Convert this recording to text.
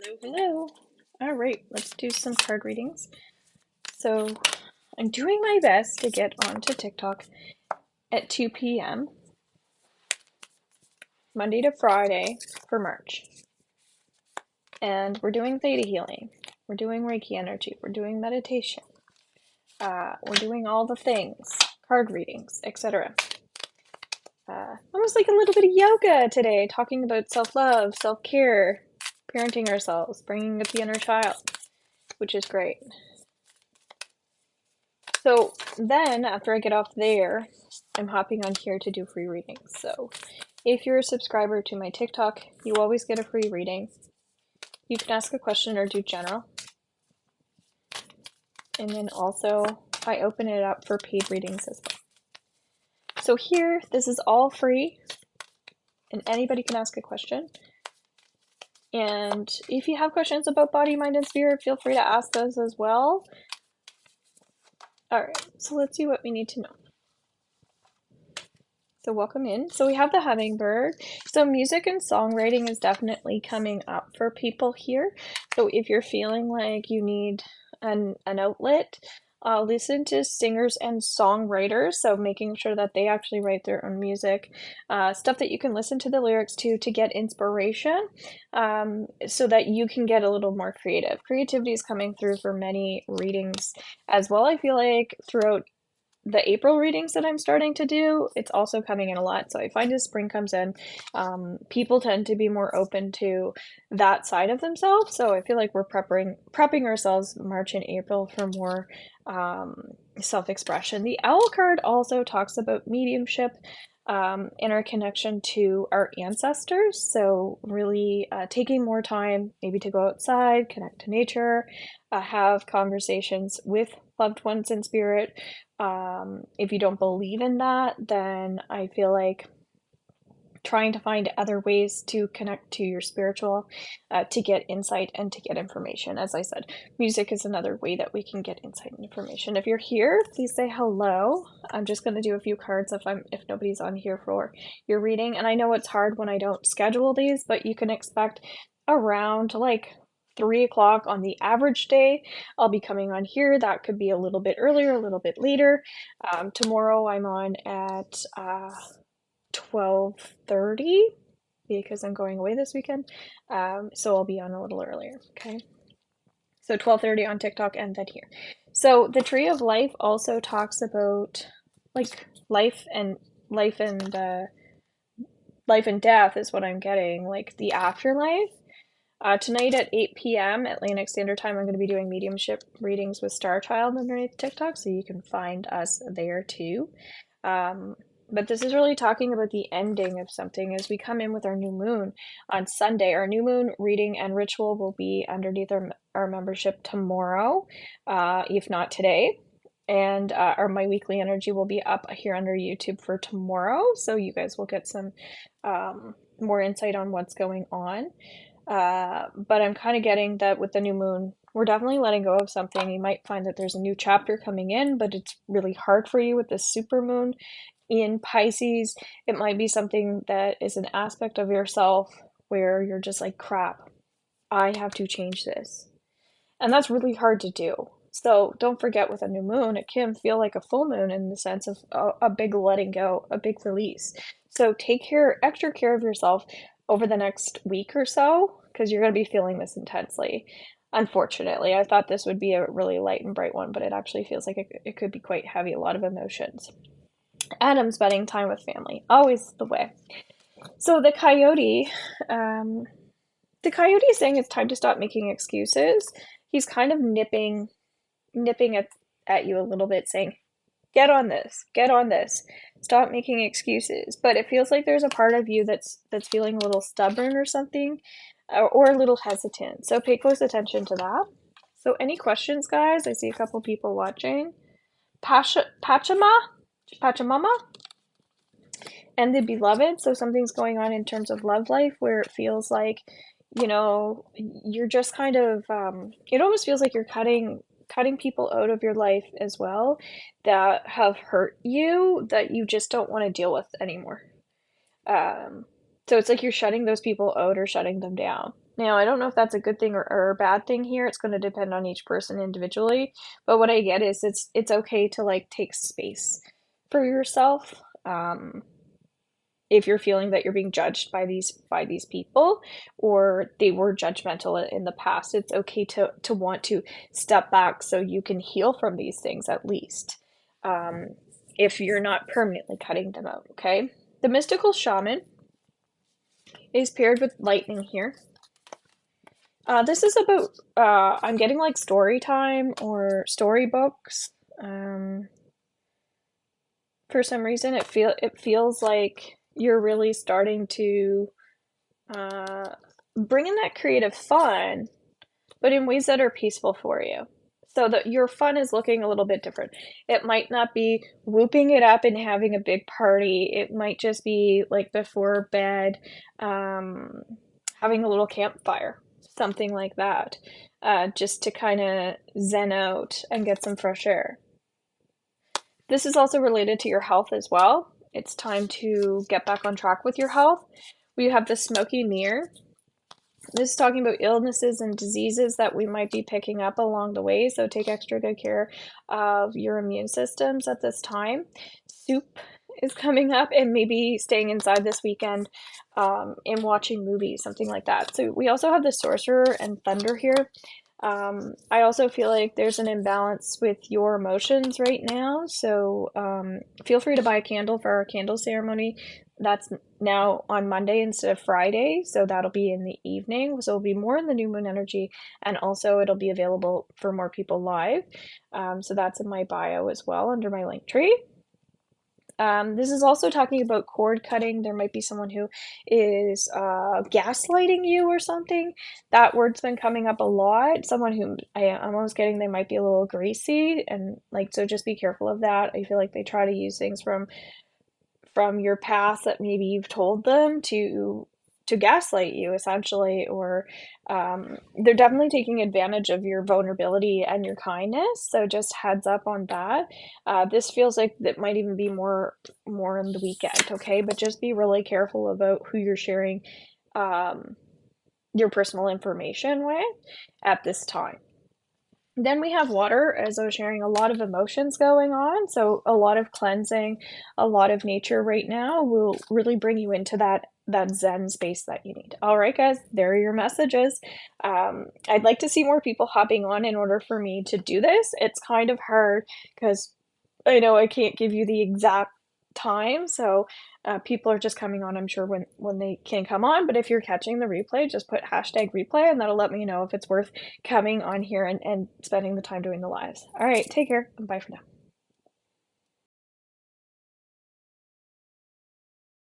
Hello, hello. All right, let's do some card readings. So I'm doing my best to get onto TikTok at 2 p.m. Monday to Friday for March. And we're doing theta healing. We're doing Reiki energy. We're doing meditation. We're doing all the things, card readings, etc. Almost like a little bit of yoga today, talking about self-love, self-care, parenting ourselves, bringing up the inner child, which is great. So then, after I get off there, I'm hopping on here to do free readings. So if you're a subscriber to my TikTok, you always get a free reading. You can ask a question or do general. And then also, I open it up for paid readings as well. So here, this is all free, and anybody can ask a question. And if you have questions about body, mind, and spirit, feel free to ask those as well. All right, so let's see what we need to know. So welcome in. So we have the hummingbird. So music and songwriting is definitely coming up for people here. So if you're feeling like you need an outlet, listen to singers and songwriters. So making sure that they actually write their own music, stuff that you can listen to the lyrics to get inspiration, so that you can get a little more creative. Creativity is coming through for many readings as well. I feel like throughout the April readings that I'm starting to do, it's also coming in a lot. So I find as spring comes in, people tend to be more open to that side of themselves. So I feel like we're prepping ourselves March and April for more self-expression. The owl card also talks about mediumship, and our connection to our ancestors. So really taking more time maybe to go outside, connect to nature, have conversations with loved ones in spirit. If you don't believe in that, then I feel like trying to find other ways to connect to your spiritual, to get insight and to get information. As I said, music is another way that we can get insight and information. If you're here, please say hello. I'm just going to do a few cards if nobody's on here for your reading. And I know it's hard when I don't schedule these, but you can expect around like 3 o'clock on the average day. I'll be coming on here. That could be a little bit earlier, a little bit later. Tomorrow I'm on at 12:30 because I'm going away this weekend. So I'll be on a little earlier. Okay. So 12:30 on TikTok and then here. So the Tree of Life also talks about like life and life and death is what I'm getting, like the afterlife. Tonight at 8 p.m. Atlantic Standard Time, I'm going to be doing mediumship readings with Star Child underneath TikTok, so you can find us there too. But this is really talking about the ending of something as we come in with our new moon on Sunday. Our new moon reading and ritual will be underneath our membership tomorrow, if not today. And my weekly energy will be up here under YouTube for tomorrow, so you guys will get some more insight on what's going on. But I'm kind of getting that with the new moon, we're definitely letting go of something. You might find that there's a new chapter coming in, but it's really hard for you with this super moon in Pisces. It might be something that is an aspect of yourself where you're just like, crap, I have to change this. And that's really hard to do. So don't forget, with a new moon, it can feel like a full moon in the sense of a big letting go, a big release. So take extra care of yourself over the next week or so, because you're going to be feeling this intensely. Unfortunately, I thought this would be a really light and bright one, but it actually feels like it could be quite heavy, a lot of emotions. And spending time with family, always the way. So the coyote is saying it's time to stop making excuses. He's kind of nipping at you a little bit, saying, get on this, stop making excuses. But it feels like there's a part of you that's feeling a little stubborn or something, or a little hesitant. So pay close attention to that. So any questions, guys? I see a couple people watching. Pachamama and the beloved. So something's going on in terms of love life where it feels like, you're just kind of, it almost feels like you're cutting people out of your life as well that have hurt you, that you just don't want to deal with anymore. So it's like you're shutting those people out or shutting them down. Now, I don't know if that's a good thing or a bad thing here. It's going to depend on each person individually. But what I get is it's okay to like take space for yourself. If you're feeling that you're being judged by these people or they were judgmental in the past, it's okay to want to step back so you can heal from these things at least. If you're not permanently cutting them out, okay? The mystical shaman is paired with lightning here. This is about I'm getting like story time or storybooks. Um, for some reason, it feels like you're really starting to uh, bring in that creative fun, but in ways that are peaceful for you. So that your fun is looking a little bit different. It might not be whooping it up and having a big party. It might just be like before bed, um, having a little campfire, something like that, just to kind of zen out and get some fresh air. This is also related to your health as well. It's time to get back on track with your health. We have the smoky mirror. This is talking about illnesses and diseases that we might be picking up along the way, so take extra good care of your immune systems at this time. Soup is coming up, and maybe staying inside this weekend and watching movies, something like that. So we also have the sorcerer and thunder here. I also feel like there's an imbalance with your emotions right now, so feel free to buy a candle for our candle ceremony. That's now on Monday instead of Friday, so that'll be in the evening. So it'll be more in the new moon energy, and also it'll be available for more people live. So that's in my bio as well under my link tree. This is also talking about cord cutting. There might be someone who is gaslighting you or something. That word's been coming up a lot. Someone who I'm almost getting they might be a little greasy and like so just be careful of that. I feel like they try to use things from your past that maybe you've told them to gaslight you essentially, or they're definitely taking advantage of your vulnerability and your kindness, so just heads up on that. This feels like that might even be more in the weekend, okay, but just be really careful about who you're sharing um, your personal information with at this time. Then we have water, as I was sharing, a lot of emotions going on. So a lot of cleansing, a lot of nature right now will really bring you into that Zen space that you need. All right, guys, there are your messages. I'd like to see more people hopping on in order for me to do this. It's kind of hard because I know I can't give you the exact time, so people are just coming on, I'm sure, when they can come on. But if you're catching the replay, just put hashtag replay, and that'll let me know if it's worth coming on here and spending the time doing the lives. All right, take care, and bye for now.